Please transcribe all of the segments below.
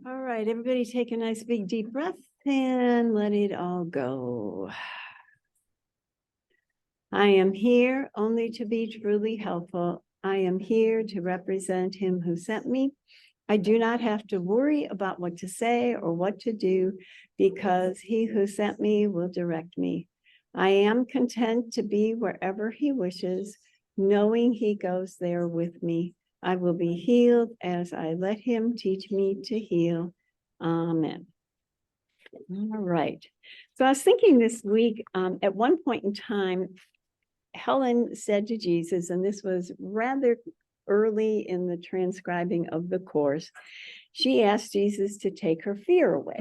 All right, everybody take a nice big deep breath and let it all go. I am here only to be truly helpful. I am here to represent him who sent me. I do not have to worry about what to say or what to do because he who sent me will direct me. I am content to be wherever he wishes, knowing he goes there with me. I will be healed as I let him teach me to heal. Amen. All right. So I was thinking this week, at one point in time, Helen said to Jesus, and this was rather early in the transcribing of the course, she asked Jesus to take her fear away.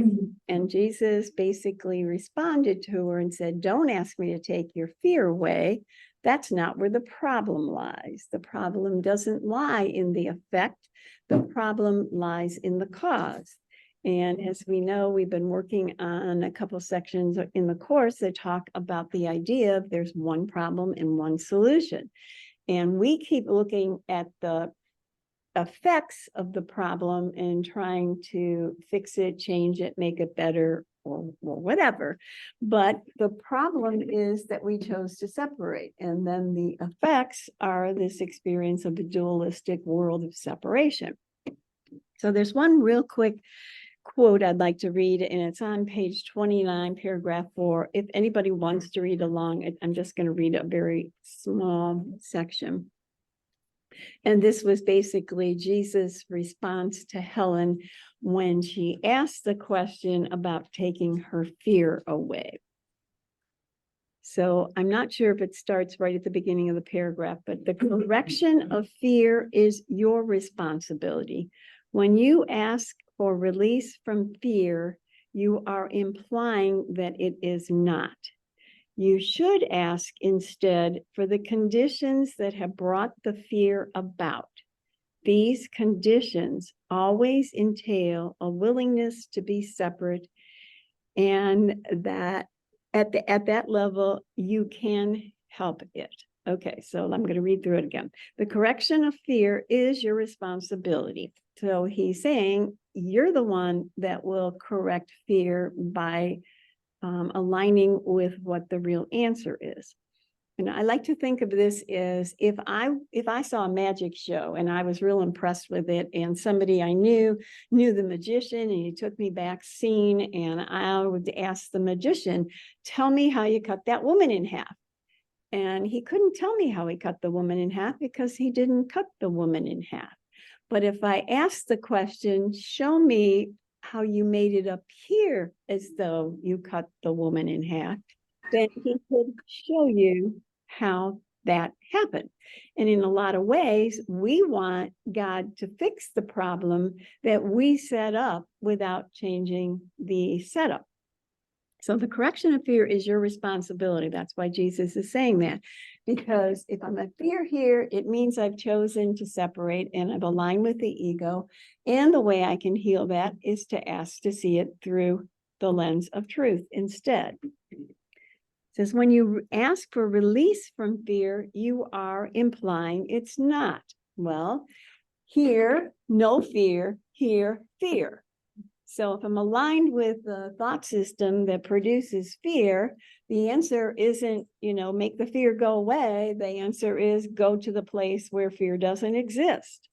And Jesus basically responded to her and said, don't ask me to take your fear away. That's not where the problem lies. The problem doesn't lie in the effect. The problem lies in the cause. And as we know, we've been working on a couple sections in the course that talk about the idea of there's one problem and one solution. And we keep looking at the effects of the problem and trying to fix it, change it, make it better, or whatever. But the problem is that we chose to separate. And then the effects are this experience of a dualistic world of separation. So there's one real quick quote I'd like to read, and it's on page 29, paragraph 4. If anybody wants to read along, I'm just going to read a very small section. And this was basically Jesus' response to Helen when she asked the question about taking her fear away. So I'm not sure if it starts right at the beginning of the paragraph, but the correction of fear is your responsibility. When you ask for release from fear, you are implying that it is not. You should ask instead for the conditions that have brought the fear about. These conditions always entail a willingness to be separate, and that at that level, you can help it. Okay, so I'm going to read through it again. The correction of fear is your responsibility. So he's saying you're the one that will correct fear by aligning with what the real answer is. And I like to think of this as if I saw a magic show and I was real impressed with it, and somebody I knew the magician, and he took me back scene, and I would ask the magician, tell me how you cut that woman in half. And he couldn't tell me how he cut the woman in half because he didn't cut the woman in half. But if I asked the question, show me how you made it appear as though you cut the woman in half, then he could show you how that happened. And in a lot of ways, we want God to fix the problem that we set up without changing the setup. So the correction of fear is your responsibility. That's why Jesus is saying that. Because if I'm a fear here, it means I've chosen to separate and I've aligned with the ego. And the way I can heal that is to ask to see it through the lens of truth instead. It says, when you ask for release from fear, you are implying it's not. Well, here, no fear, here, fear. So if I'm aligned with the thought system that produces fear, the answer isn't, make the fear go away. The answer is go to the place where fear doesn't exist.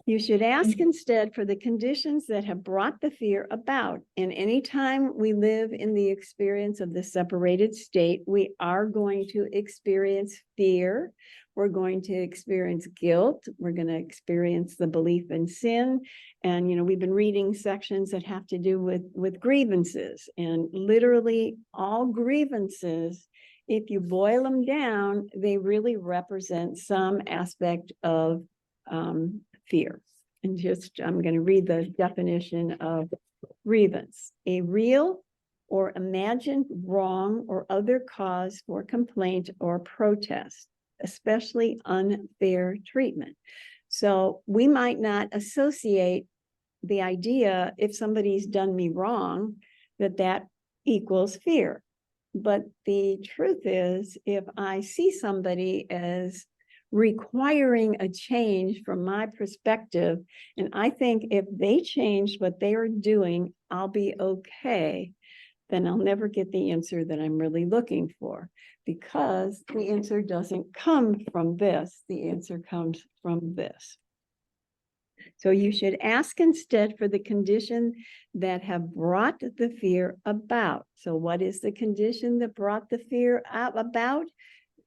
You should ask instead for the conditions that have brought the fear about. And anytime we live in the experience of the separated state, we are going to experience fear. We're going to experience guilt. We're going to experience the belief in sin. And, we've been reading sections that have to do with grievances. And literally all grievances, if you boil them down, they really represent some aspect of fear. And I'm going to read the definition of grievance: a real or imagined wrong or other cause for complaint or protest, especially unfair treatment. So we might not associate the idea, if somebody's done me wrong, that equals fear. But the truth is, if I see somebody as requiring a change from my perspective. And I think if they changed what they are doing, I'll be okay. Then I'll never get the answer that I'm really looking for, because the answer doesn't come from this. The answer comes from this. So you should ask instead for the condition that have brought the fear about. So what is the condition that brought the fear about?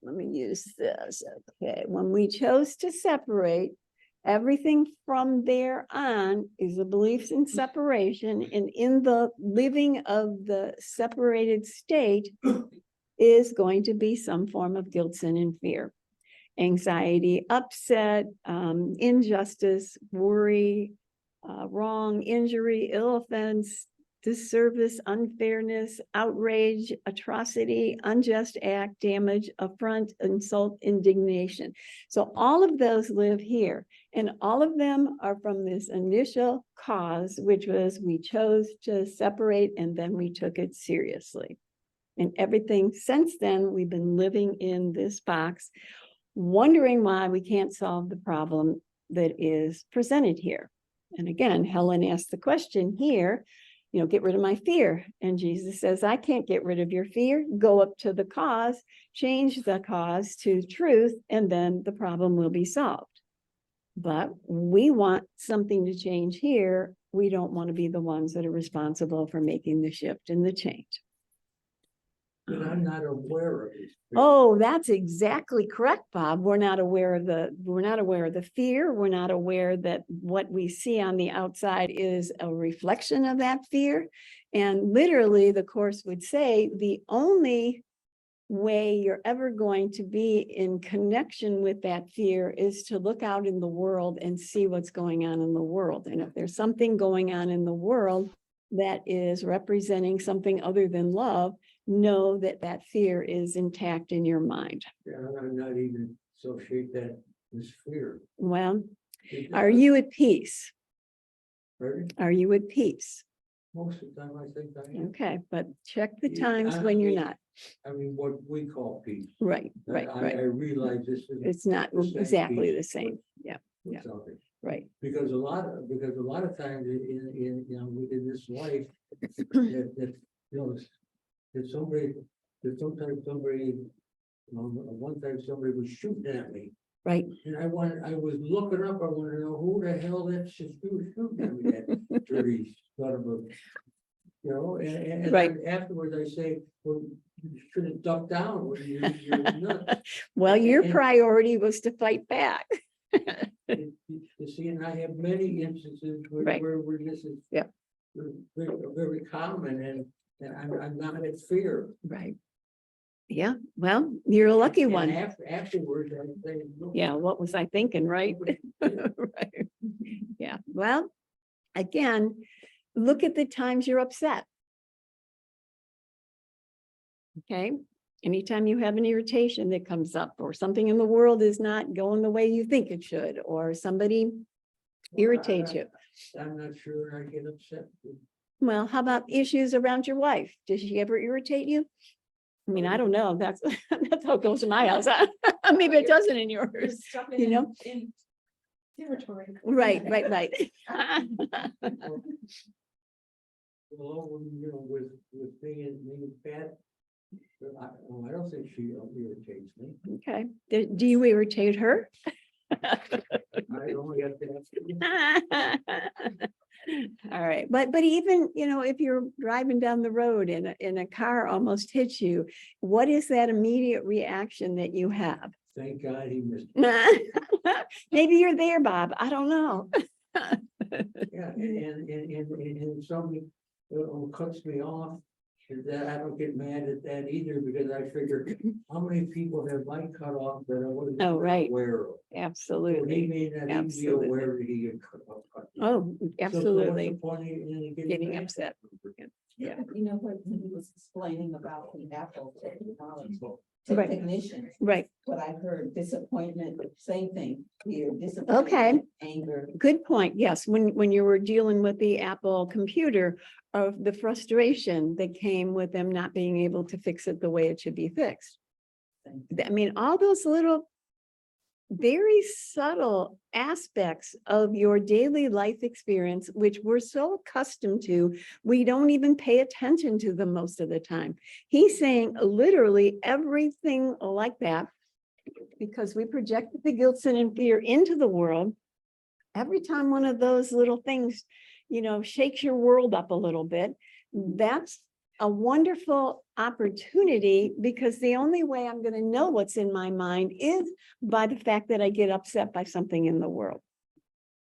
Let me use this. Okay, when we chose to separate, everything from there on is the beliefs in separation, and in the living of the separated state is going to be some form of guilt, sin, and fear. Anxiety, upset, injustice, worry, wrong, injury, ill offense, disservice, unfairness, outrage, atrocity, unjust act, damage, affront, insult, indignation. So all of those live here, and all of them are from this initial cause, which was we chose to separate, and then we took it seriously. And everything since then, we've been living in this box, wondering why we can't solve the problem that is presented here. And again, Helen asked the question here, you know, get rid of my fear. And Jesus says, I can't get rid of your fear. Go up to the cause, change the cause to truth, and then the problem will be solved. But we want something to change here. We don't want to be the ones that are responsible for making the shift and the change. But I'm not aware of it. Oh, that's exactly correct, Bob. We're not aware of the fear. We're not aware that what we see on the outside is a reflection of that fear. And literally, the Course would say the only way you're ever going to be in connection with that fear is to look out in the world and see what's going on in the world. And if there's something going on in the world that is representing something other than love, know that that fear is intact in your mind. Yeah, I'm not even associate that with fear. Well, are you at peace? Pardon? Are you at peace? Most of the time I think I am. Okay, but check the Yeah, times when you're not. I mean, what we call peace. Right, right, I right. realize this is. It's not the same exactly peace the same. Yeah, with yeah. something. right. Because a lot of times in you know, within this life, that you know, that sometimes somebody, one time somebody was shooting at me. Right. And I was looking up, I wanted to know who the hell that shooting at me, that dirty son of a, you know, and Right. then afterwards I say, well, you should have ducked down when you're nuts. Well, your And- priority was to fight back. You see, and I have many instances Right. where this is. Yeah. Very common, and I'm not at fear. Right. Yeah, well, you're a lucky And one. Afterwards, I say. "Look, Yeah, what was I thinking, right? Right. Yeah, well, again, look at the times you're upset. Okay, anytime you have an irritation that comes up, or something in the world is not going the way you think it should, or somebody irritates you. I'm not sure I get upset. Well, how about issues around your wife? Does she ever irritate you? I mean, I don't know. That's that's how it goes in my house. Maybe it doesn't in yours, you know? In territory. Right. Well, you know, with being bad, I don't think she irritates me. Okay, do you irritate her? I only have to ask. All right, but even, you know, if you're driving down the road and a car almost hits you, what is that immediate reaction that you have? Thank God he missed. Maybe you're there, Bob. I don't know. Yeah, and somebody cuts me off, that I don't get mad at that either, because I figure, how many people have I cut off that I wasn't Oh, right. aware of? Absolutely. He may not even be Absolutely. aware that he had cut off. Oh, So what's absolutely. the point in Getting mad? upset. Yeah. You know, what he was explaining about the Apple technology Right. technicians, Right. what I heard, disappointment, same thing here, disappointment, anger. Good point. Yes, when you were dealing with the Apple computer, of the frustration that came with them not being able to fix it the way it should be fixed. I mean, all those little very subtle aspects of your daily life experience, which we're so accustomed to, we don't even pay attention to them most of the time. He's saying literally everything like that, because we projected the guilt, sin, and fear into the world. Every time one of those little things, shakes your world up a little bit, that's a wonderful opportunity, because the only way I'm going to know what's in my mind is by the fact that I get upset by something in the world.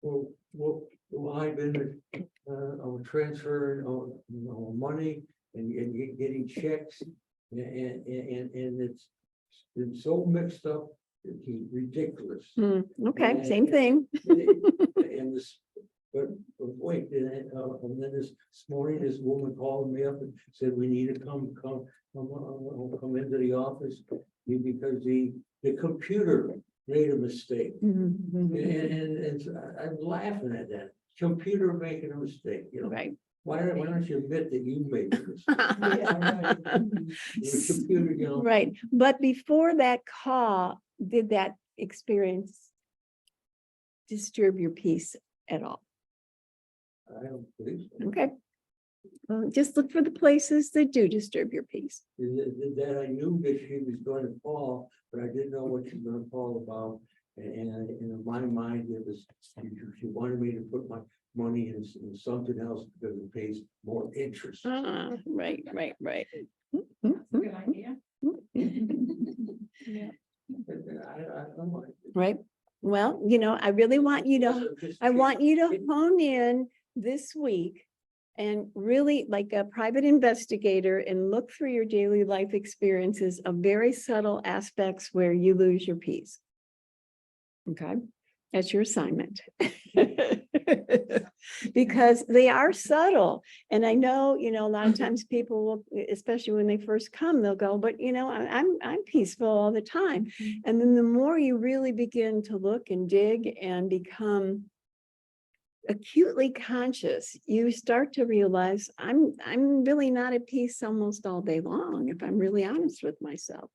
Well, I've been transferring money and getting checks, and it's been so mixed up, it's ridiculous. Okay, same thing. And this, but wait, and then this morning, this woman called me up and said, we need to come into the office because the computer made a mistake. And I'm laughing at that. Computer making a mistake, Right. Why don't you admit that you made the mistake? The computer, Right. But before that call, did that experience disturb your peace at all? I don't believe so. Okay. Well, just look for the places that do disturb your peace. That I knew that she was going to fall, but I didn't know what she was going to fall about. And in my mind, it was, she wanted me to put my money in something else because it pays more interest. Right. Good idea. Yeah. I don't know. Right. Well, I really want you to, hone in this week and really, like a private investigator, and look through your daily life experiences of very subtle aspects where you lose your peace. Okay, that's your assignment. Because they are subtle. And I know, a lot of times people will, especially when they first come, they'll go, but I'm peaceful all the time. And then the more you really begin to look and dig and become acutely conscious, you start to realize I'm really not at peace almost all day long, if I'm really honest with myself.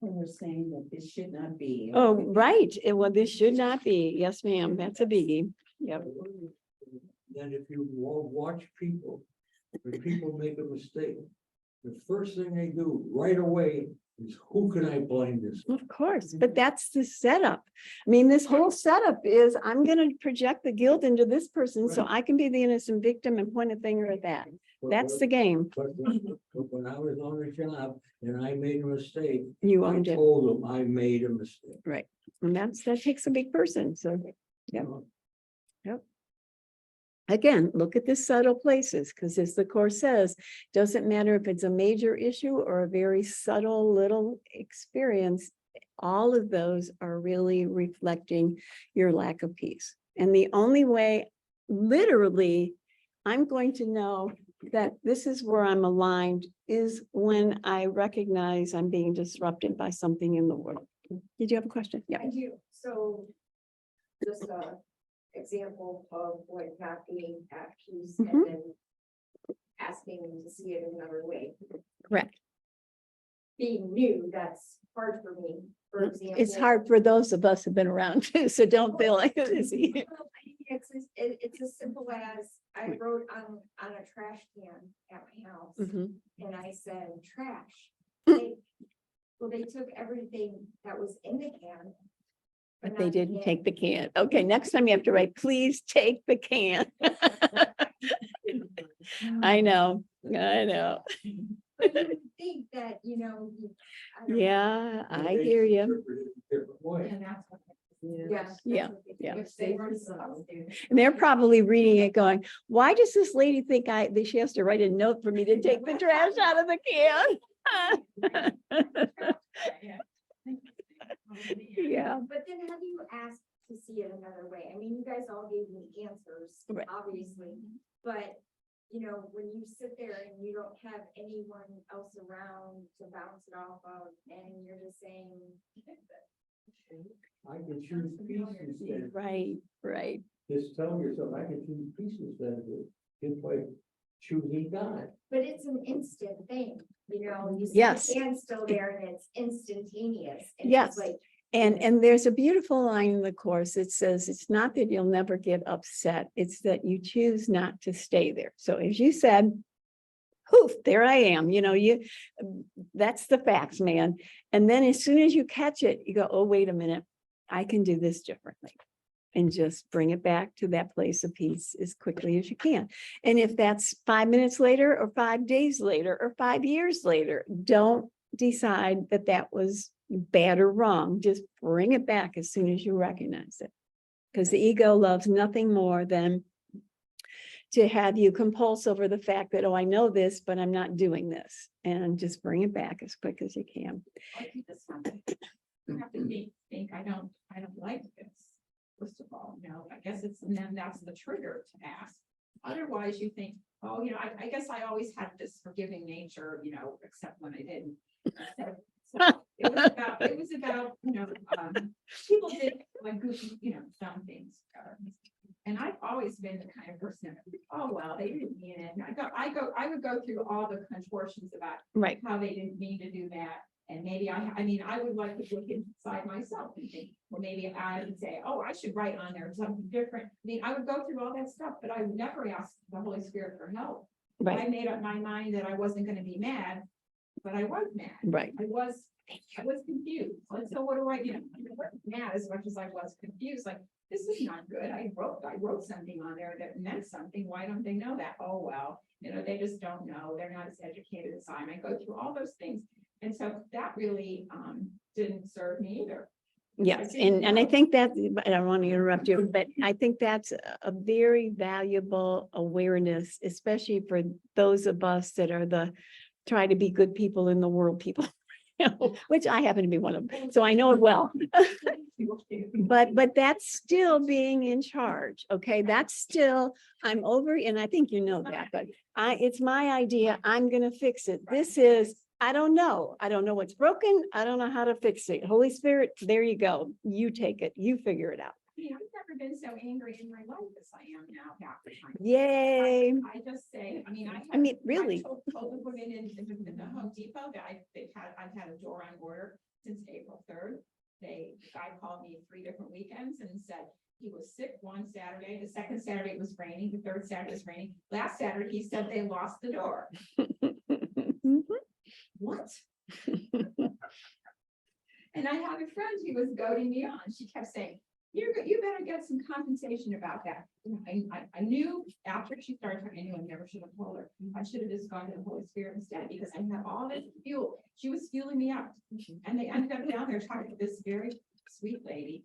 We're saying that this should not be. Oh, right. Well, this should not be. Yes, ma'am. That's a biggie. Yep. Then if you watch people, when people make a mistake, the first thing they do right away is, who can I blame this? Of course, but that's the setup. I mean, this whole setup is, I'm going to project the guilt into this person so I can be the innocent victim and point a finger at that. That's the game. But when I was on the job and I made a mistake, You I owned it. told them I made a mistake. Right. And that takes a big person. So, yeah. Yep. Again, look at the subtle places, because as the course says, doesn't matter if it's a major issue or a very subtle little experience, all of those are really reflecting your lack of peace. And the only way, literally, I'm going to know that this is where I'm aligned is when I recognize I'm being disrupted by something in the world. Did you have a question? Yeah. I do. So just a example of like not being at peace Mhm. and then asking to see it another way. Correct. Being new, that's hard for me. For example, It's hard for those of us who've been around too, so don't feel like it is easy. It's as simple as I wrote on a trash can at my house Mhm. and I said, trash. Mm. Well, they took everything that was in the can. But not they the didn't can. take the can. Okay, next time you have to write, please take the can. I know. But you would think that, I don't know. Yeah, I They hear you. interpret it a different way. And that's what. Yeah. Yeah, yeah. If they were so. And they're probably reading it going, why does this lady think that she has to write a note for me to take the trash out of the can? Yeah. But then have you asked to see it another way? I mean, you guys all gave me answers, Right. obviously, but when you sit there and you don't have anyone else around to bounce it off of, and you're just saying. I can choose peace instead. Right. Just tell yourself, I can choose peace instead of it. Just by choosing God. But it's an instant thing, you see Yes. the can still there and it's instantaneous. And Yes. it's like, And there's a beautiful line in the course. It says, it's not that you'll never get upset. It's that you choose not to stay there. So as you said, poof, there I am, that's the facts, man. And then as soon as you catch it, you go, oh, wait a minute, I can do this differently. And just bring it back to that place of peace as quickly as you can. And if that's 5 minutes later, or 5 days later, or 5 years later, don't decide that that was bad or wrong. Just bring it back as soon as you recognize it. Because the ego loves nothing more than to have you compulse over the fact that, oh, I know this, but I'm not doing this. And just bring it back as quick as you can. Like you just have to think, I don't like this. First of all, I guess and then that's the trigger to ask. Otherwise you think, oh, I guess I always had this forgiving nature, except when I didn't. So it was about, people did like goofy, dumb things. And I've always been the kind of person that, oh, well, they didn't mean it. And I would go through all the contortions about Right. how they didn't mean to do that. And maybe I would like to look inside myself and think, well, maybe I would say, oh, I should write on there something different. I would go through all that stuff, but I would never ask the Holy Spirit for help. Right. I made up my mind that I wasn't going to be mad, but I was mad. Right. I was confused. And so what do I wasn't mad as much as I was confused. Like, this is not good. I wrote something on there that meant something. Why don't they know that? Oh, well, they just don't know. They're not as educated as I am. I go through all those things. And so that really didn't serve me either. Yes, and I think that, I don't want to interrupt you, but I think that's a very valuable awareness, especially for those of us that are try to be good people in the world people, which I happen to be one of them, so I know it well. But that's still being in charge, okay? That's still, I'm over, and I think you know that, but it's my idea, I'm gonna fix it. This is, I don't know what's broken. I don't know how to fix it. Holy Spirit, there you go. You take it. You figure it out. I've never been so angry in my life as I am now half the time. Yay. I just say, Really. I told the women in the Home Depot that I've had a door on order since April 3rd. The guy called me 3 different weekends and said he was sick one Saturday. The second Saturday it was raining. The third Saturday it was raining. Last Saturday he said they lost the door. What? And I had a friend who was goading me on. She kept saying, you better get some compensation about that. I knew after she started talking, I knew I never should have told her. I should have just gone to the Holy Spirit instead, because I had all this fuel. She was fueling me up. And they ended up down there talking to this very sweet lady.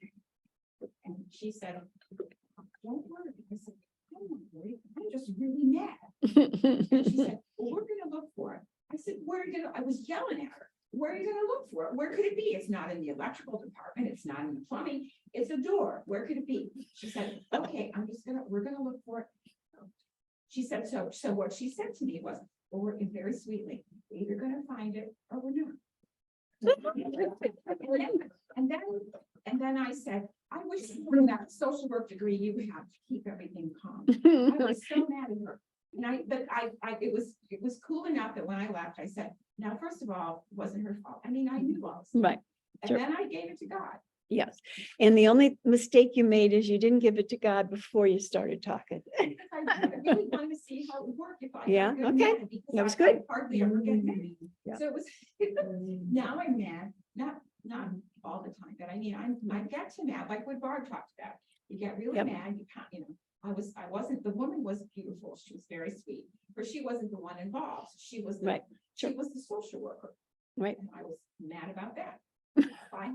And she said, don't worry. I said, I'm just really mad. And she said, well, we're going to look for it. I said, I was yelling at her. Where are you going to look for it? Where could it be? It's not in the electrical department. It's not in the plumbing. It's a door. Where could it be? She said, okay, we're going to look for it. She said, so what she said to me was, well, we're very sweetly, we're either going to find it or we're not. And then I said, I wish you were that social work degree you have to keep everything calm. I was so mad at her. It was cool enough that when I left, I said, now, first of all, it wasn't her fault. I knew all this. Right. And Sure. then I gave it to God. Yes. And the only mistake you made is you didn't give it to God before you started talking. Because I really wanted to see how it would work if I Yeah, got okay. mad, because That was I good. hardly ever get mad. Yeah. So it was now I'm mad, not all the time, but I get to mad, like what Barb talked about. You get really Yep. mad, you can't, I wasn't, the woman was beautiful, she was very sweet, but she wasn't the one involved. She was Right. Sure. she was the social worker. Right. And I was mad about that. If I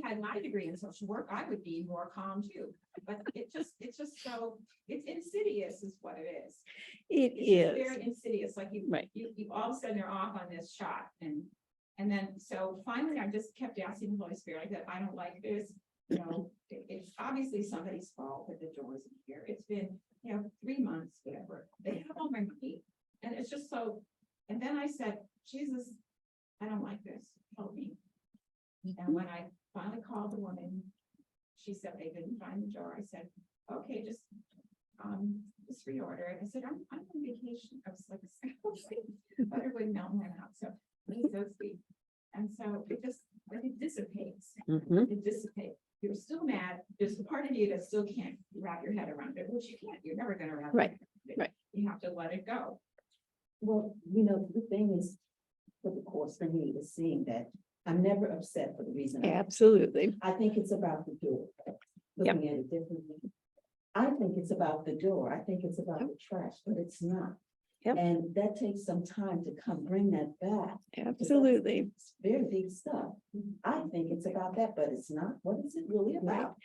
had my degree in social work, I would be more calm too. But it's just so, it's insidious is what it is. It It's is. very insidious, like you all of a sudden are off on this shot. And then, so finally I just kept asking the Holy Spirit, I said, I don't like this. It's obviously somebody's fault that the door isn't here. It's been, 3 months, whatever. They have all my money. And it's just so, and then I said, Jesus, I don't like this. Help me. And when I finally called the woman, she said they didn't find the jar. I said, okay, just reorder it. I said, I'm on vacation. I was like, but it wouldn't melt my mouth. So he's so sweet. And so it just, but it dissipates. Mhm. It dissipates. You're still mad. There's a part of you that still can't wrap your head around it, which you can't. You're never gonna wrap. your Right, head around it. right. You have to let it go. Well, the thing is, for the course for me is seeing that I'm never upset for the reason. Absolutely. I think it's about the door. Looking at it differently. I think it's about the door. I think it's about the trash, but it's not. Yep. And that takes some time to bring that back. Absolutely. It's very big stuff. I think it's about that, but it's not. What is it really about?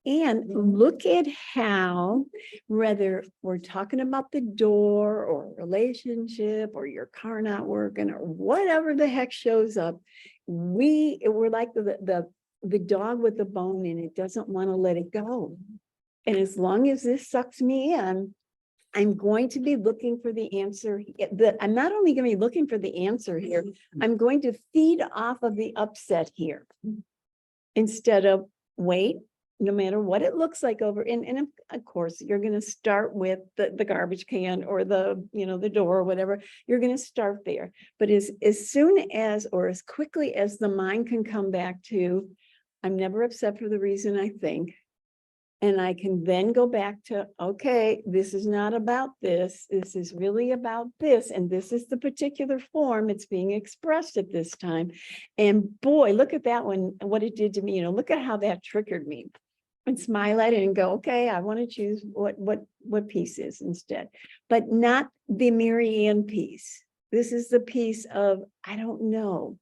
And look at how, whether we're talking about the door or relationship or your car not working or whatever the heck shows up, we're like the dog with the bone and it doesn't want to let it go. And as long as this sucks me in, I'm going to be looking for the answer. I'm not only going to be looking for the answer here, I'm going to feed off of the upset here instead of wait, no matter what it looks like over, and of course, you're going to start with the garbage can or the door or whatever, you're going to start there. But as soon as, or as quickly as the mind can come back to, I'm never upset for the reason I think. And I can then go back to, okay, this is not about this. This is really about this. And this is the particular form it's being expressed at this time. And boy, look at that one, what it did to me. Look at how that triggered me. And smile at it and go, okay, I want to choose what piece is instead, but not the Mary Ann piece. This is the piece of, I don't know.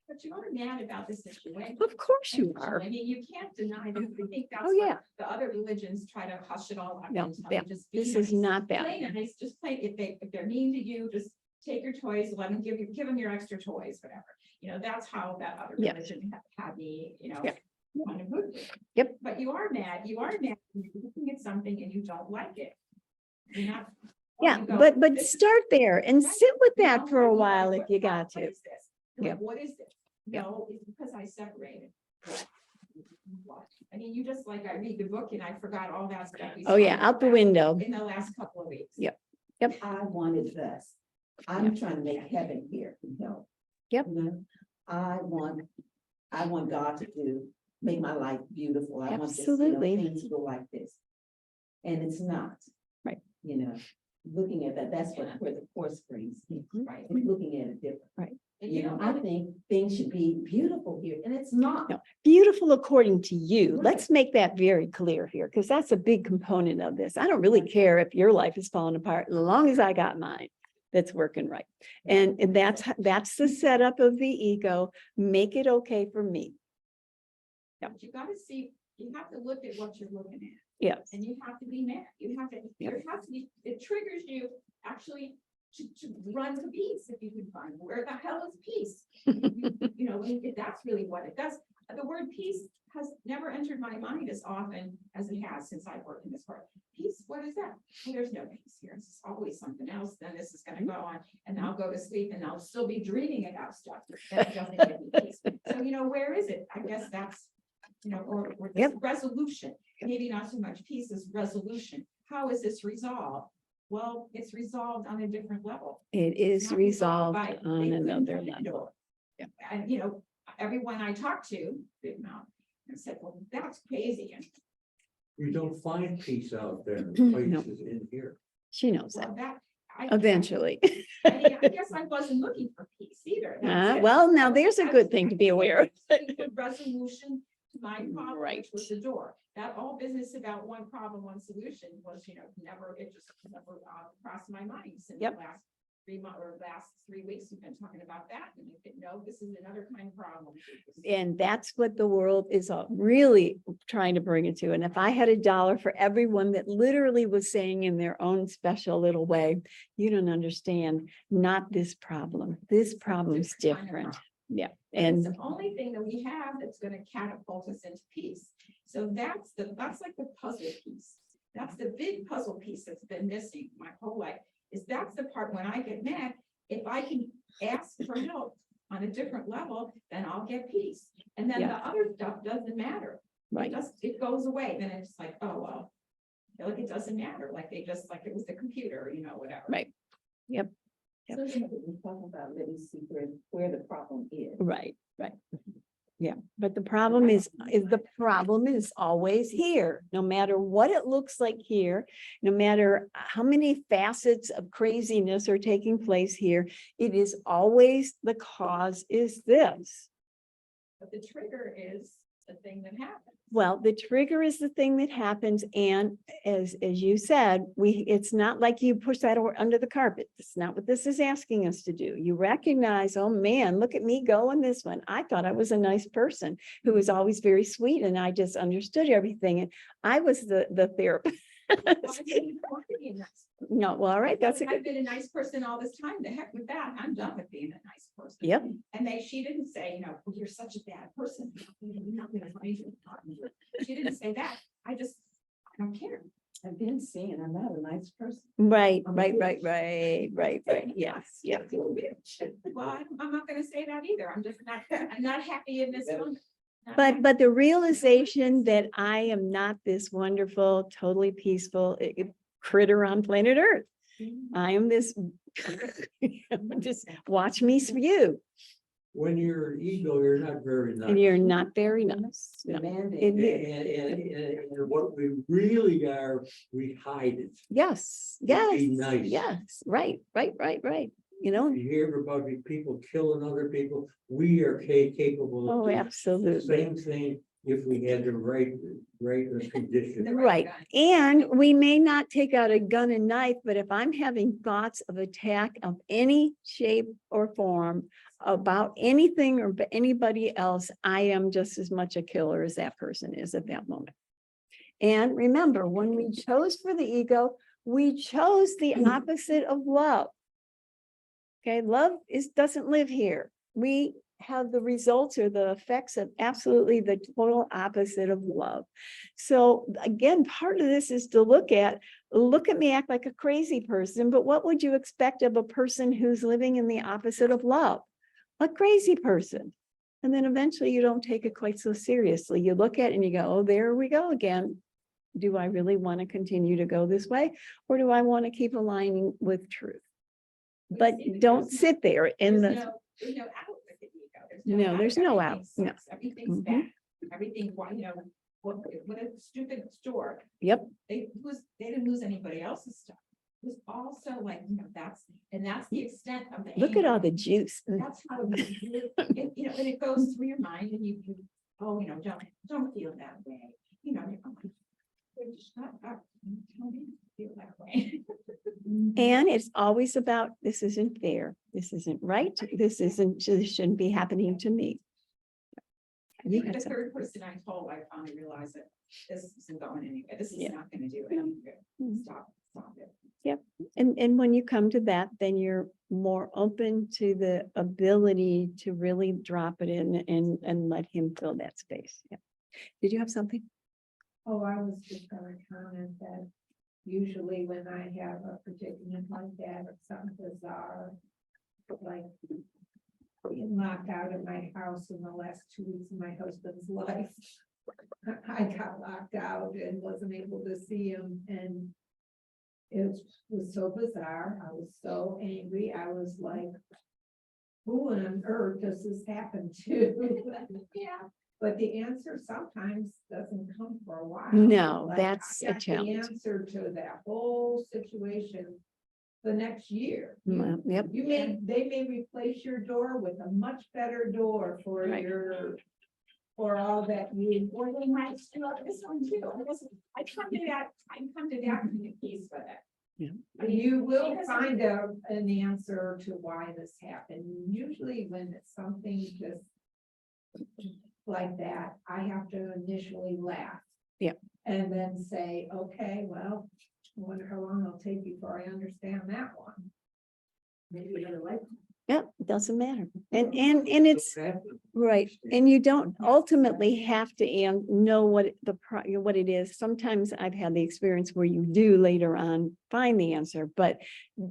But you are mad about this situation. Of course you are. I mean, you can't deny that. I think that's Oh, yeah. what the other religions try to hush it all up. No, and tell yeah, you, just be this is nice. not that. Play nice, just play. If they're mean to you, just take your toys, let them give them your extra toys, whatever. That's how that other Yeah. religion had me, Yeah. kind of good with. Yep. But you are mad when you're looking at something and you don't like it. You're not. Yeah, you go, but "This is start there and right. sit with You that don't for a like it. while Like, if you got what to. is this? You're Yeah. like, what is this? Yeah. No, it's because I separated. What? I mean, you just like, I read the book and I forgot all that stuff. we Oh, yeah, talked out the about window. In the last couple of weeks. Yep. I wanted this. I'm trying to make heaven here. Yep. I want God to make my life beautiful. I want this, Absolutely. things to go like this. And it's not. Right. Looking at that, that's where the course brings me, right? And looking at it different. Right. And you I think things should be beautiful here, and it's not. No. Beautiful according to you. Right. Let's make that very clear here, because that's a big component of this. I don't really care if your life is falling apart, as long as I got mine that's working right. And that's the setup of the ego. Make it okay for me. But you gotta see, you have to look at what you're looking at. Yes. And you have to be mad. You have to, there has to be, it triggers you actually to run to peace if you can find, where the hell is peace? That's really what it does. The word peace has never entered my mind as often as it has since I've worked in this world. Peace, what is that? Well, there's no peace here. It's always something else. Then this is gonna go on and I'll go to sleep and I'll still be dreaming about stuff that doesn't give me peace. So, where is it? I guess that's, or this Yep. resolution, maybe not so much peace as resolution. How is this resolved? Well, it's resolved on a different level. It It's is not resolved by- on they couldn't another handle level. it. And, everyone I talked to, big mouth, and said, well, that's crazy. And You don't find peace out there, No. places in here. She knows that well, that. eventually. I guess I wasn't looking for peace either. That's it. Well, now I was- there's a I good was thing to be aware of. looking for Resolution to my problem, Right. which was the door. That all business about one problem, one solution was, it just never crossed my mind since the Yep. last 3 months or last 3 weeks. We've been talking about that. And you think, no, this is another kind of problem. And that's what the world is really trying to bring it to. And if I had $1 for everyone that literally was saying in their own special little way, you don't understand, not this problem. This problem's different kind of different. problem. Yeah. And it's And the only thing that we have that's going to catapult us into peace. So that's like the puzzle piece. That's the big puzzle piece that's been missing my whole life. Is that's the part when I get mad, if I can ask for help on a different level, then I'll get peace. And then Yeah. the other stuff doesn't matter. right. It goes away. Then it's like, oh, well, like it doesn't matter. Like it was the computer, whatever. Right. Yep. Yep. So we're talking about, let me see where the problem is. Right, right. Yeah, but the problem is the problem is always here, no matter what it looks like here, no matter how many facets of craziness are taking place here, it is always the cause is this. But the trigger is the thing that happens. Well, the trigger is the thing that happens, and as you said, it's not like you push that under the carpet. It's not what this is asking us to do. You recognize, oh man, look at me going this one. I thought I was a nice person who was always very sweet, and I just understood everything, and I was the therapist. Why didn't you want to be a nice? No, well, all right, that's a I've good, been a nice person all this time. The heck with that. I'm done with being a nice person. yep, And she didn't say, you know, "Oh, you're such a bad person. I'm not gonna find you." She didn't say that. I don't care. I've been seeing, I'm not a nice person. right, I'm a right, bitch. right, yes, yeah. Well, I'm not gonna say that either. I'm not happy in this moment. Not happy. But the realization that I am not this wonderful, totally peaceful critter on planet Earth. I am this, just watch me spew, When you're ego, you're not very nice. and you're not very nice. No. Demanding. And what we really are, we hide it. Yes, Be yes, nice. yes, right. You know, You hear about these people killing other people, we are capable oh, of doing the absolutely. same thing if we had the right condition. The Right, gun. and we may not take out a gun and knife, but if I'm having thoughts of attack of any shape or form about anything or anybody else, I am just as much a killer as that person is at that moment. And remember, when we chose for the ego, we chose the opposite of love. Okay, love doesn't live here. We have the results or the effects of absolutely the total opposite of love. So again, part of this is to look at me act like a crazy person, but what would you expect of a person who's living in the opposite of love? A crazy person. And then eventually you don't take it quite so seriously. You look at it and you go, oh, there we go again. Do I really want to continue to go this way? Or do I want to keep aligning with truth? But don't sit there in There's the, no out with the ego. No, there's no out. Everything No. sucks. Everything's Mhm. bad. Everything, you know, what a stupid store. yep, They didn't lose anybody else's stuff. It was also like, you know, that's the extent of the. look at all anger. the juice. That's how, you know, and it goes through your mind and you, oh, you know, don't feel that way. You know, you're like, shut up. Tell me to feel that way. And it's always about, this isn't fair. This isn't right. This shouldn't be happening to me. You The got some- third person I told, I finally realized that this isn't going anywhere. This is Yeah. not gonna do No. any good. Mhm. Stop it. And when you come to that, then you're more open to the ability to really drop it in and let him fill that space. Yeah. Did you have something? Oh, I was just gonna comment that usually when I have a predicament like that or something bizarre, like being locked out of my house in the last 2 weeks of my husband's life, I got locked out and wasn't able to see him, and it was so bizarre. I was so angry. I was like, who on earth does this happen to? Yeah. But the answer sometimes doesn't come for a while. No, Like, that's I a got the challenge. answer to that whole situation the next year. Well, yep. They may replace your door with a much better door for Right. for all that you. Or they might screw up this one too. I come to that kind of piece with it. You will Because- find an answer to why this happened. Usually when it's something just like that, I have to initially laugh. Yeah. And then say, okay, well, I wonder how long it'll take before I understand that one. Maybe another life. Yep, it doesn't matter. And it's right. And you don't ultimately have to know what what it is. Sometimes I've had the experience where you do later on find the answer, but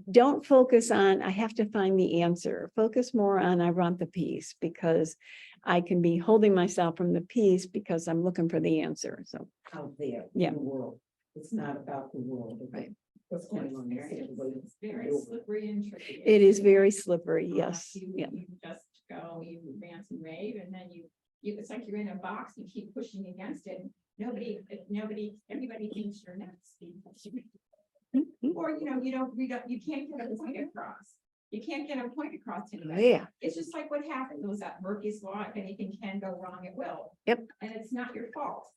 don't focus on, I have to find the answer. Focus more on, I want the peace, because I can be holding myself from the peace because I'm looking for the answer. So, Out there. Yeah. In the world. It's not about the world. Right. What's going on? It's very slippery and tricky. It is very slippery, yes, You yeah. you just go, you rant and rave, and then you, it's like you're in a box, you keep pushing against it. Nobody, everybody thinks you're nuts. Or, you can't get a point across. You can't get a point across to anybody. Yeah, It's just like what happened, was that Murphy's Law, if anything can go wrong, it will. Yep. And it's not your fault.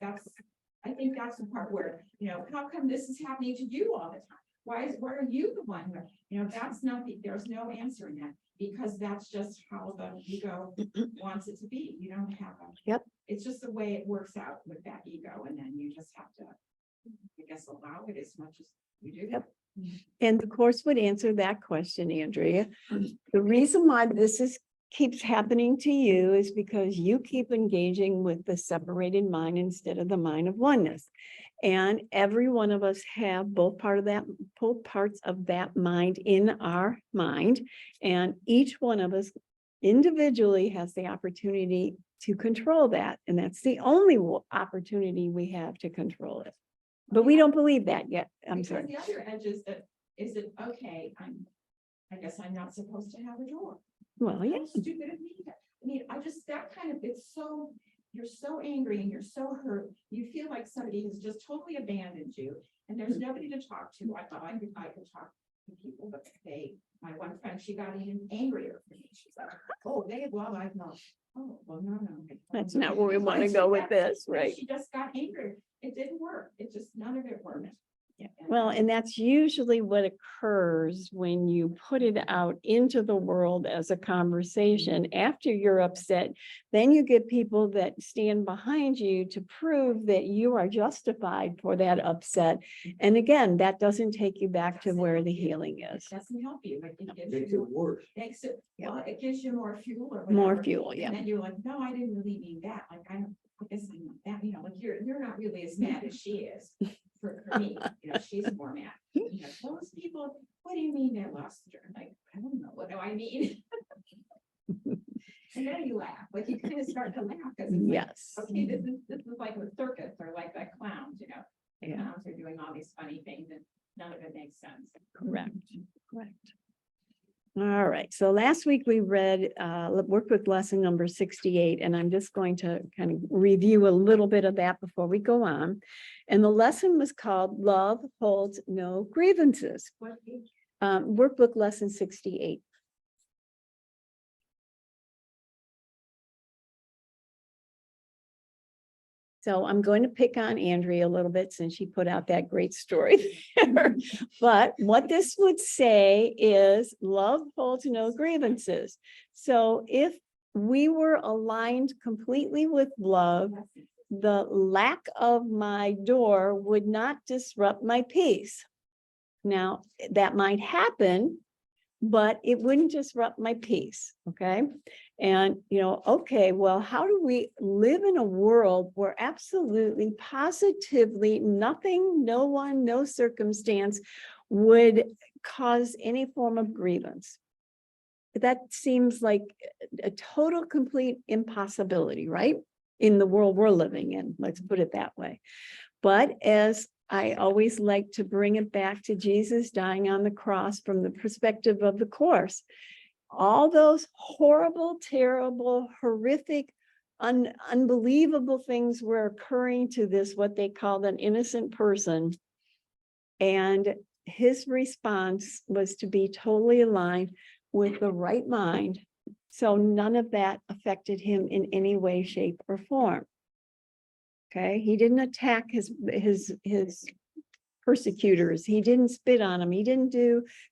I think that's the part where, how come this is happening to you all the time? Why are you the one where, that's not, there's no answer in that, because that's just how the ego wants it to be. You don't have a. Yep. It's just the way it works out with that ego, and then you just have to, I guess, allow it as much as you do. Yep. And the course would answer that question, Andrea. The reason why keeps happening to you is because you keep engaging with the separated mind instead of the mind of oneness. And every one of us have both parts of that mind in our mind. And each one of us individually has the opportunity to control that. And that's the only opportunity we have to control it. But we don't believe that yet. I'm Because sorry. the other edge is that, okay, I guess I'm not supposed to have a door. Well, yeah. How stupid of me. I mean, that kind of, you're so angry and you're so hurt. You feel like somebody has just totally abandoned you and there's nobody to talk to. I thought I could talk to people, but my one friend, she got even angrier for me. She's like, oh, I've not. Oh, well, no. That's not where we want to go with this, right? She just got angry. It didn't work. None of it worked. Yeah. Well, and that's usually what occurs when you put it out into the world as a conversation. After you're upset, then you get people that stand behind you to prove that you are justified for that upset. And again, that doesn't take you back to where the healing is. It doesn't help you. Like, it gives Makes you it worse. well, it gives you more fuel or More whatever. fuel, yeah. And then you're like, no, I didn't really mean that. Like, I guess I'm not that, like you're not really as mad as she is. For me, she's more mad. Those people, what do you mean they lost her? Like, I don't know, what do I mean? And then you laugh, like you kind of start to laugh because it's like, Yes. okay, this is like a circus or like the clowns, the Yeah. clowns are doing all these funny things and none of it makes sense. Correct. All right, so last week we read, worked with lesson number 68, and I'm just going to kind of review a little bit of that before we go on. And the lesson was called Love Holds No Grievances. Workbook lesson 68. So I'm going to pick on Andrea a little bit since she put out that great story there. But what this would say is love holds no grievances. So if we were aligned completely with love, the lack of my door would not disrupt my peace. Now, that might happen, but it wouldn't disrupt my peace, okay? And, okay, well, how do we live in a world where absolutely, positively, nothing, no one, no circumstance would cause any form of grievance? That seems like a total, complete impossibility, right? In the world we're living in, let's put it that way. But as I always like to bring it back to Jesus dying on the cross from the perspective of the Course. All those horrible, terrible, horrific, unbelievable things were occurring to this, what they called an innocent person. And his response was to be totally aligned with the right mind. So none of that affected him in any way, shape, or form. Okay, he didn't attack his persecutors. He didn't spit on them. He didn't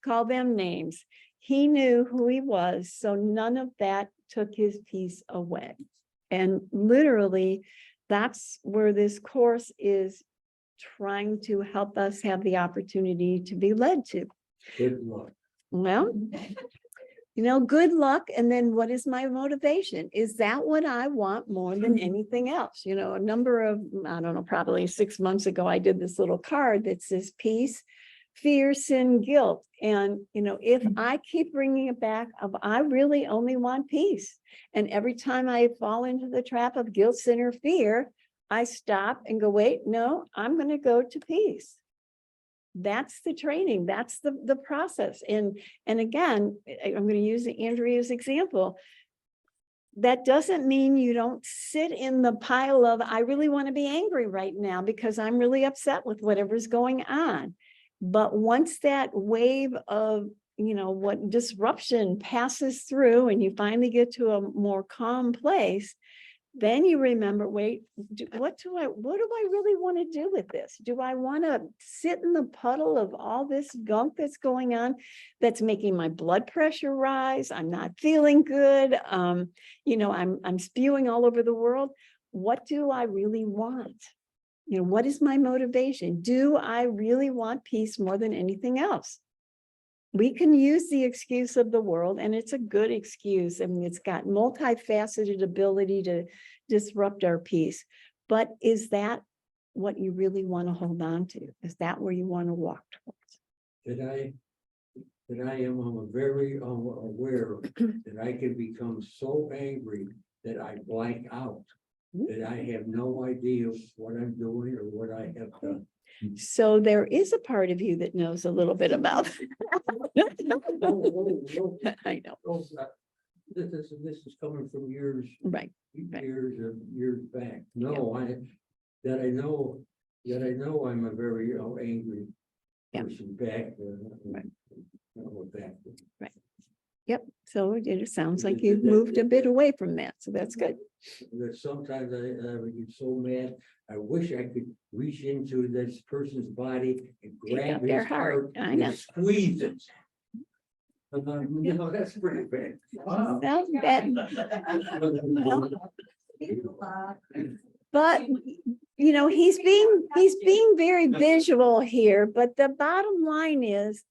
call them names. He knew who he was. So none of that took his peace away. And literally, that's where this course is trying to help us have the opportunity to be led to. Good luck. Well, good luck. And then what is my motivation? Is that what I want more than anything else? A number of, I don't know, probably 6 months ago, I did this little card that says peace, fear, sin, guilt. And, if I keep bringing it back of, I really only want peace. And every time I fall into the trap of guilt, sin, or fear, I stop and go, wait, no, I'm going to go to peace. That's the training. That's the process. And again, I'm going to use Andrea's example. That doesn't mean you don't sit in the pile of, I really want to be angry right now because I'm really upset with whatever's going on. But once that wave of, what disruption passes through and you finally get to a more calm place, then you remember, wait, what do I really want to do with this? Do I want to sit in the puddle of all this gunk that's going on, that's making my blood pressure rise? I'm not feeling good. I'm spewing all over the world. What do I really want? What is my motivation? Do I really want peace more than anything else? We can use the excuse of the world, and it's a good excuse. I mean, it's got multifaceted ability to disrupt our peace. But is that what you really want to hold on to? Is that where you want to walk towards? That I am very aware that I can become so angry that I blank out, that I have no idea what I'm doing or what I have done. So there is a part of you that knows a little bit about No, I know, This is coming from years right. years back. No, I know I'm a very angry Yeah. person back. Right. Back. Yep. So it sounds like you've moved a bit away from that. So that's good. That sometimes I would get so mad, I wish I could reach into this person's body and Pick grab up their his heart. heart I know. and squeeze it. That's pretty bad. Well, but he's being very visual here, but the bottom line is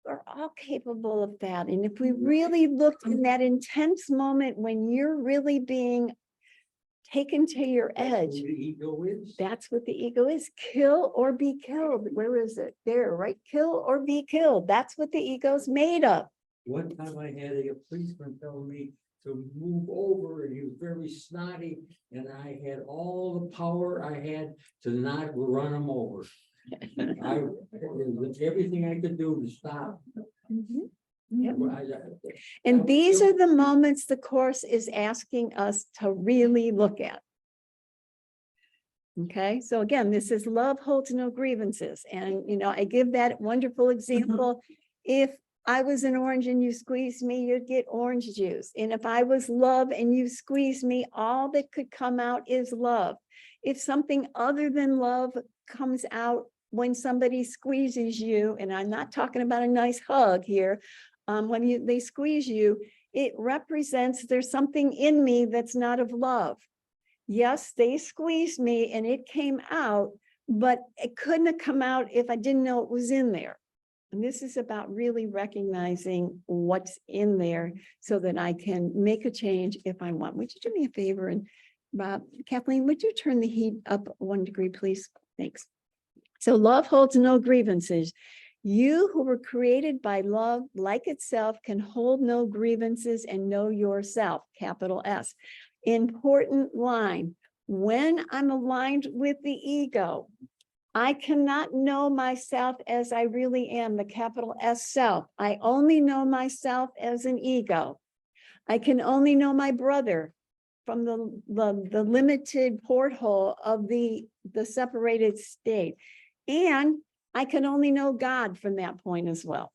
we're all capable of that. And if we really looked in that intense moment when you're really being taken to your edge, The ego is. that's what the ego is. Kill or be killed. Where is it? There, right? Kill or be killed. That's what the ego's made of. One time I had a policeman tell me to move over, and he was very snotty, and I had all the power I had to not run him over. It was everything I could do to stop. Yep. I- And these are the moments the course is asking us to really look at. Okay, so again, this is love holds no grievances. And, I give that wonderful example. If I was an orange and you squeezed me, you'd get orange juice. And if I was love and you squeezed me, all that could come out is love. If something other than love comes out when somebody squeezes you, and I'm not talking about a nice hug here, when they squeeze you, it represents there's something in me that's not of love. Yes, they squeezed me and it came out, but it couldn't have come out if I didn't know it was in there. And this is about really recognizing what's in there so that I can make a change if I want. Would you do me a favor? And Kathleen, would you turn the heat up 1 degree, please? Thanks. So love holds no grievances. You who were created by love, like itself, can hold no grievances and know yourself, capital S. Important line. When I'm aligned with the ego, I cannot know myself as I really am, the capital S self. I only know myself as an ego. I can only know my brother from the limited porthole of the separated state. And I can only know God from that point as well.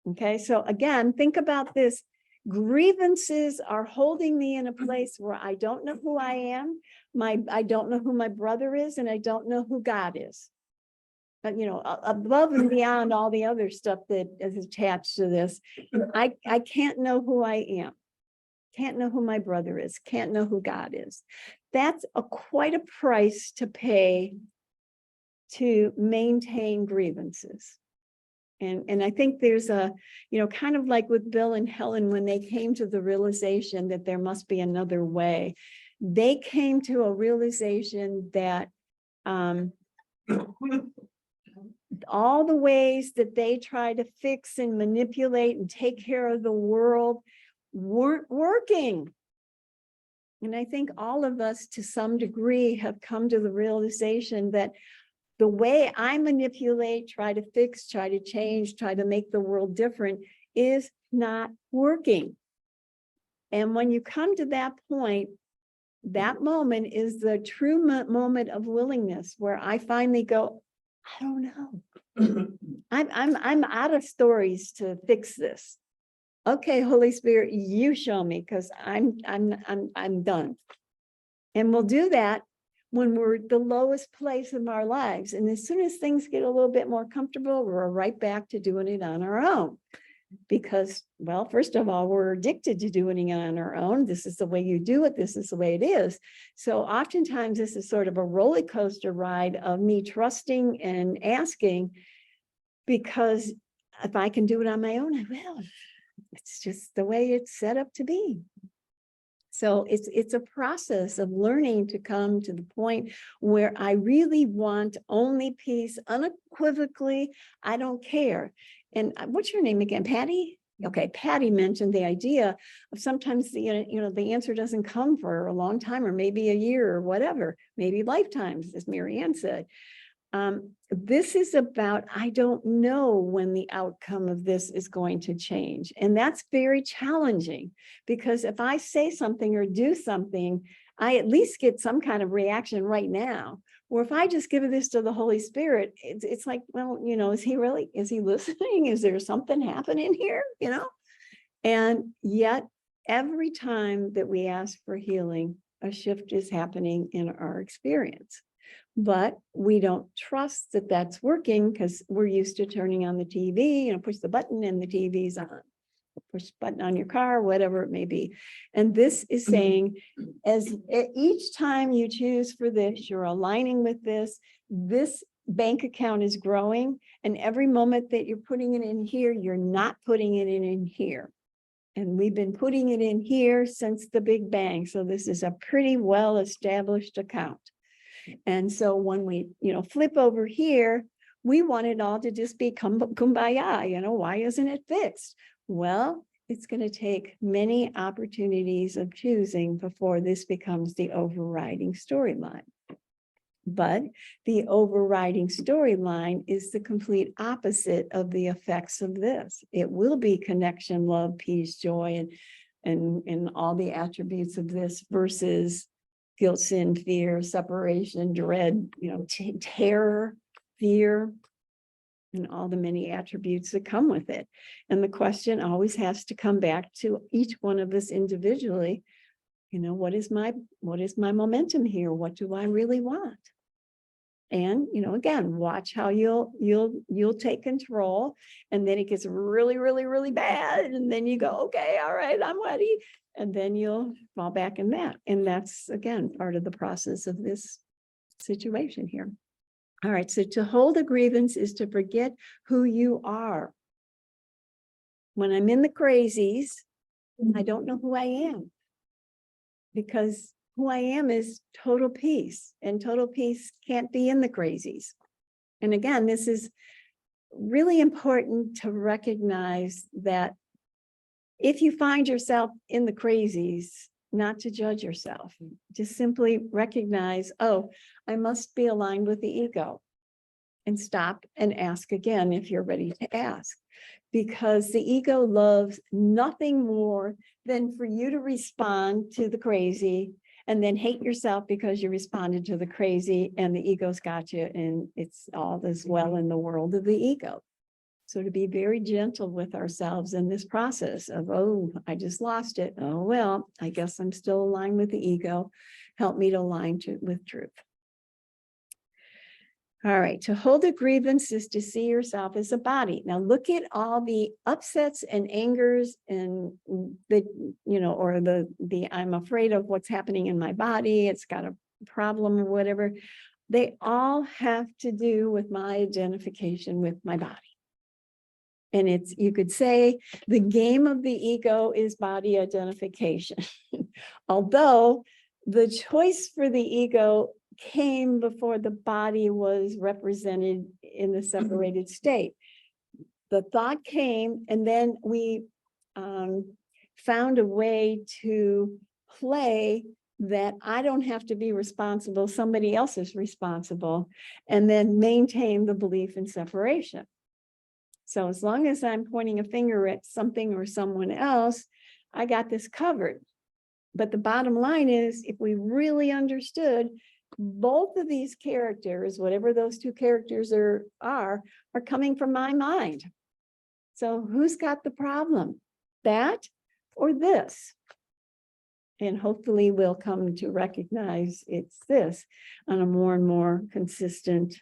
Okay, so again, think about this. Grievances are holding me in a place where I don't know who I am. I don't know who my brother is, and I don't know who God is. But above and beyond all the other stuff that is attached to this, I can't know who I am. Can't know who my brother is. Can't know who God is. That's quite a price to pay to maintain grievances. And I think there's a, kind of like with Bill and Helen, when they came to the realization that there must be another way, they came to a realization that all the ways that they try to fix and manipulate and take care of the world weren't working. And I think all of us, to some degree, have come to the realization that the way I manipulate, try to fix, try to change, try to make the world different is not working. And when you come to that point, that moment is the true moment of willingness where I finally go, I don't know. I'm out of stories to fix this. Okay, Holy Spirit, you show me, because I'm done. And we'll do that when we're at the lowest place of our lives. And as soon as things get a little bit more comfortable, we're right back to doing it on our own. Because, well, first of all, we're addicted to doing it on our own. This is the way you do it. This is the way it is. So oftentimes this is sort of a roller coaster ride of me trusting and asking, because if I can do it on my own, I will. It's just the way it's set up to be. So it's a process of learning to come to the point where I really want only peace, unequivocally. I don't care. And what's your name again, Patty? Okay, Patty mentioned the idea of sometimes the answer doesn't come for a long time, or maybe a year or whatever, maybe lifetimes, as Mary Ann said. This is about, I don't know when the outcome of this is going to change. And that's very challenging, because if I say something or do something, I at least get some kind of reaction right now. Or if I just give this to the Holy Spirit, it's like, well, is he listening? Is there something happening here? And yet every time that we ask for healing, a shift is happening in our experience. But we don't trust that that's working, because we're used to turning on the TV, push the button and the TV's on. Push the button on your car, whatever it may be. And this is saying, as each time you choose for this, you're aligning with this bank account is growing. And every moment that you're putting it in here, you're not putting it in here. And we've been putting it in here since the Big Bang. So this is a pretty well-established account. And so when we, flip over here, we want it all to just be kumbaya, why isn't it fixed? Well, it's going to take many opportunities of choosing before this becomes the overriding storyline. But the overriding storyline is the complete opposite of the effects of this. It will be connection, love, peace, joy, and all the attributes of this versus guilt, sin, fear, separation, dread, terror, fear, and all the many attributes that come with it. And the question always has to come back to each one of us individually. What is my momentum here? What do I really want? And, again, watch how you'll take control, and then it gets really, really, really bad. And then you go, okay, all right, I'm ready. And then you'll fall back in that. And that's, again, part of the process of this situation here. All right. So to hold a grievance is to forget who you are. When I'm in the crazies, I don't know who I am, because who I am is total peace, and total peace can't be in the crazies. And again, this is really important to recognize that if you find yourself in the crazies, not to judge yourself, just simply recognize, oh, I must be aligned with the ego, and stop and ask again if you're ready to ask. Because the ego loves nothing more than for you to respond to the crazy and then hate yourself because you responded to the crazy, and the ego's got you, and it's all as well in the world of the ego. So to be very gentle with ourselves in this process of, oh, I just lost it. Oh, well, I guess I'm still aligned with the ego. Help me to align with truth. All right, to hold a grievance is to see yourself as a body. Now look at all the upsets and angers and the, or the I'm afraid of what's happening in my body. It's got a problem or whatever. They all have to do with my identification with my body. And you could say the game of the ego is body identification. Although the choice for the ego came before the body was represented in the separated state. The thought came, and then we found a way to play that I don't have to be responsible, somebody else is responsible, and then maintain the belief in separation. So as long as I'm pointing a finger at something or someone else, I got this covered. But the bottom line is, if we really understood both of these characters, whatever those two characters are coming from my mind. So who's got the problem? That or this? And hopefully we'll come to recognize it's this on a more and more consistent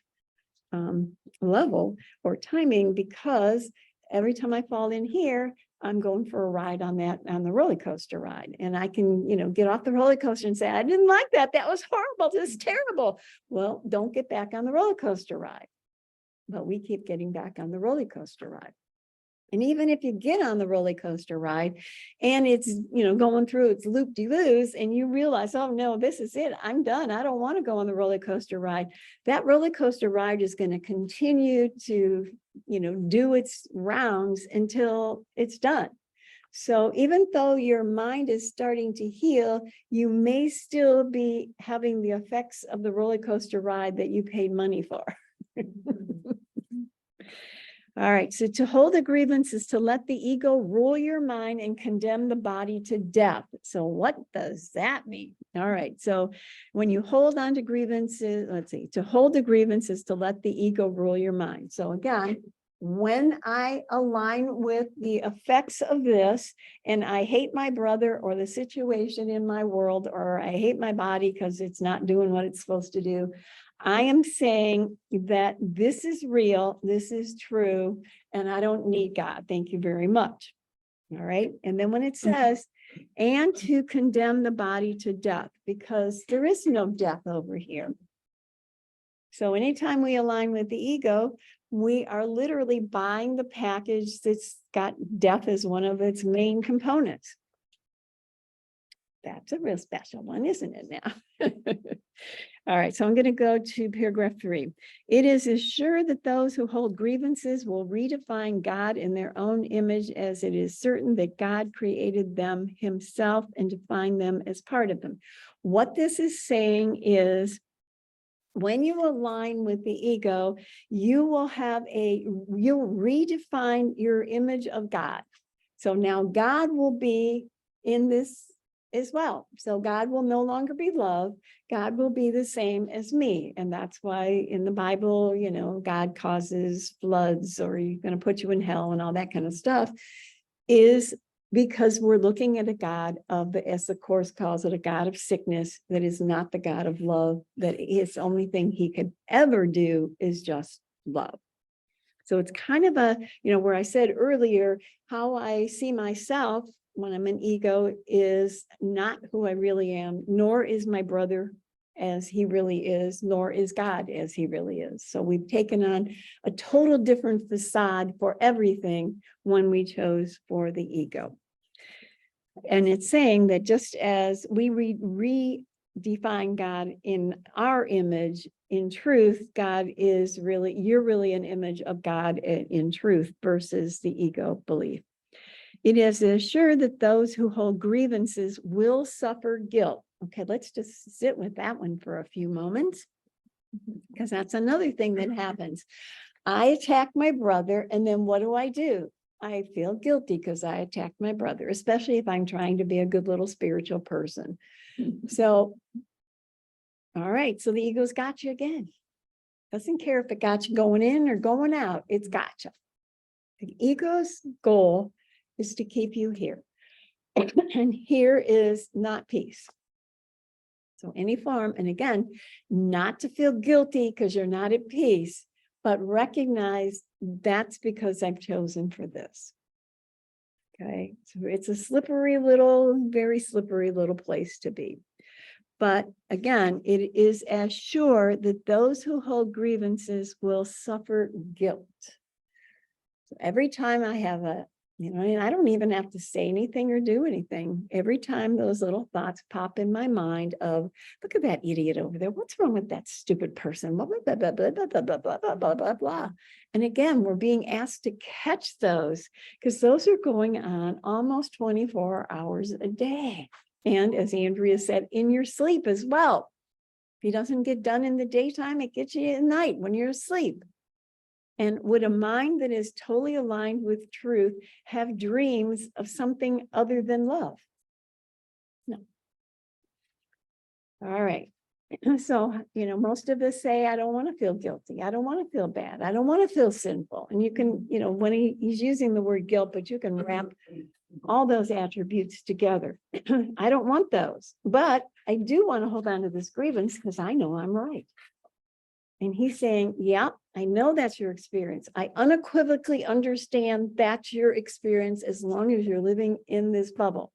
level or timing, because every time I fall in here, I'm going for a ride on the roller coaster ride. And I can, get off the roller coaster and say, I didn't like that. That was horrible. This is terrible. Well, don't get back on the roller coaster ride. But we keep getting back on the roller coaster ride. And even if you get on the roller coaster ride and it's, going through its loop-de-loos and you realize, oh no, this is it. I'm done. I don't want to go on the roller coaster ride. That roller coaster ride is going to continue to, do its rounds until it's done. So even though your mind is starting to heal, you may still be having the effects of the roller coaster ride that you paid money for. All right, so to hold a grievance is to let the ego rule your mind and condemn the body to death. So what does that mean? All right, so when you hold on to grievances, let's see, to hold a grievance is to let the ego rule your mind. So again, when I align with the effects of this, and I hate my brother or the situation in my world, or I hate my body because it's not doing what it's supposed to do, I am saying that this is real, this is true, and I don't need God. Thank you very much. All right. And then when it says, and to condemn the body to death, because there is no death over here. So anytime we align with the ego, we are literally buying the package that's got death as one of its main components. That's a real special one, isn't it now? All right, so I'm going to go to paragraph 3. It is assured that those who hold grievances will redefine God in their own image, as it is certain that God created them himself and defined them as part of him. What this is saying is, when you align with the ego, you'll redefine your image of God. So now God will be in this as well. So God will no longer be love. God will be the same as me. And that's why in the Bible, God causes floods, or he's going to put you in hell and all that kind of stuff, is because we're looking at a God as the Course calls it, a God of sickness that is not the God of love, that his only thing he could ever do is just love. So it's kind of a, where I said earlier, how I see myself when I'm an ego is not who I really am, nor is my brother as he really is, nor is God as he really is. So we've taken on a total different facade for everything when we chose for the ego. And it's saying that just as we redefine God in our image, in truth, God is really, you're really an image of God in truth versus the ego belief. It is assured that those who hold grievances will suffer guilt. Okay, let's just sit with that one for a few moments, because that's another thing that happens. I attack my brother, and then what do? I feel guilty because I attacked my brother, especially if I'm trying to be a good little spiritual person. So, all right, so the ego's got you again. Doesn't care if it got you going in or going out, it's got you. The ego's goal is to keep you here. And here is not peace. So any form, and again, not to feel guilty because you're not at peace, but recognize that's because I've chosen for this. Okay, so it's a very slippery little place to be. But again, it is as sure that those who hold grievances will suffer guilt. So every time I have and I don't even have to say anything or do anything. Every time those little thoughts pop in my mind of, look at that idiot over there. What's wrong with that stupid person? Blah, blah, blah, blah, blah, blah, blah, blah, blah, blah, blah, blah. And again, we're being asked to catch those because those are going on almost 24 hours a day. And as Andrea said, in your sleep as well. If he doesn't get done in the daytime, it gets you at night when you're asleep. And would a mind that is totally aligned with truth have dreams of something other than love? No. All right. So, most of us say, I don't want to feel guilty. I don't want to feel bad. I don't want to feel sinful. And you can, when he's using the word guilt, but you can wrap all those attributes together. I don't want those, but I do want to hold on to this grievance because I know I'm right. And he's saying, yeah, I know that's your experience. I unequivocally understand that's your experience as long as you're living in this bubble.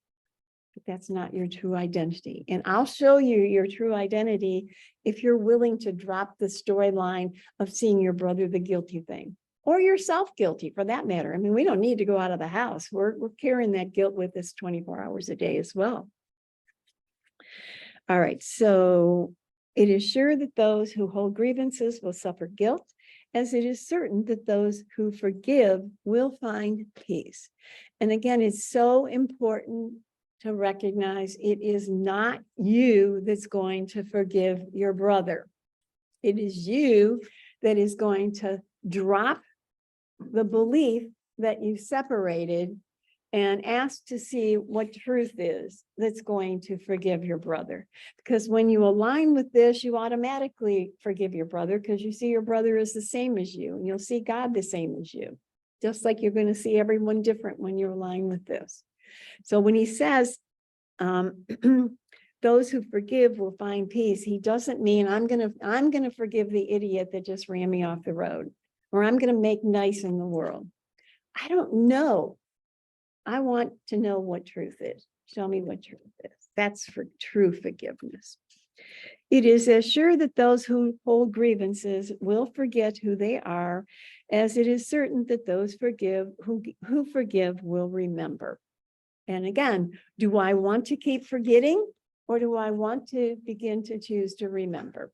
But that's not your true identity. And I'll show you your true identity if you're willing to drop the storyline of seeing your brother the guilty thing, or yourself guilty for that matter. I mean, we don't need to go out of the house. We're carrying that guilt with us 24 hours a day as well. All right, so it is sure that those who hold grievances will suffer guilt, as it is certain that those who forgive will find peace. And again, it's so important to recognize it is not you that's going to forgive your brother. It is you that is going to drop the belief that you separated and ask to see what truth is that's going to forgive your brother. Because when you align with this, you automatically forgive your brother because you see your brother is the same as you, and you'll see God the same as you, just like you're going to see everyone different when you align with this. So when he says, those who forgive will find peace, he doesn't mean I'm gonna forgive the idiot that just ran me off the road, or I'm gonna make nice in the world. I don't know. I want to know what truth is. Show me what truth is. That's for true forgiveness. It is as sure that those who hold grievances will forget who they are, as it is certain that those who forgive will remember. And again, do I want to keep forgetting, or do I want to begin to choose to remember?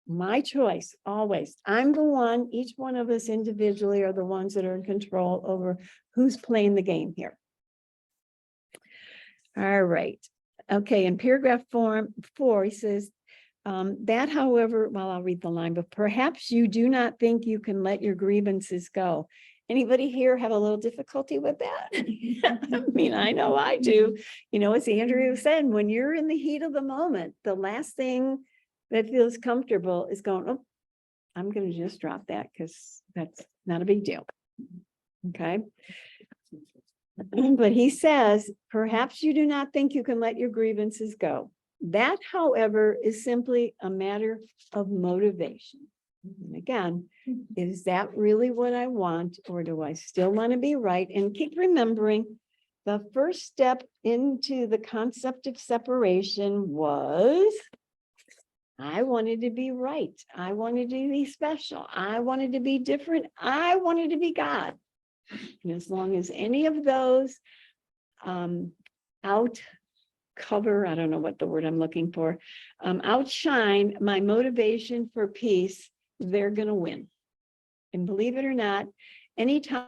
My choice, always. I'm the one, each one of us individually are the ones that are in control over who's playing the game here. All right. Okay, in paragraph 4, he says, that, however, well, I'll read the line, but perhaps you do not think you can let your grievances go. Anybody here have a little difficulty with that? I mean, I know I do. As Andrea said, when you're in the heat of the moment, the last thing that feels comfortable is going, oh, I'm going to just drop that because that's not a big deal. Okay. But he says, perhaps you do not think you can let your grievances go. That, however, is simply a matter of motivation. And again, is that really what I want, or do I still want to be right? And keep remembering, the first step into the concept of separation was, I wanted to be right. I wanted to be special. I wanted to be different. I wanted to be God. And as long as any of those outcover, I don't know what the word I'm looking for, outshine my motivation for peace, they're going to win. And believe it or not, anytime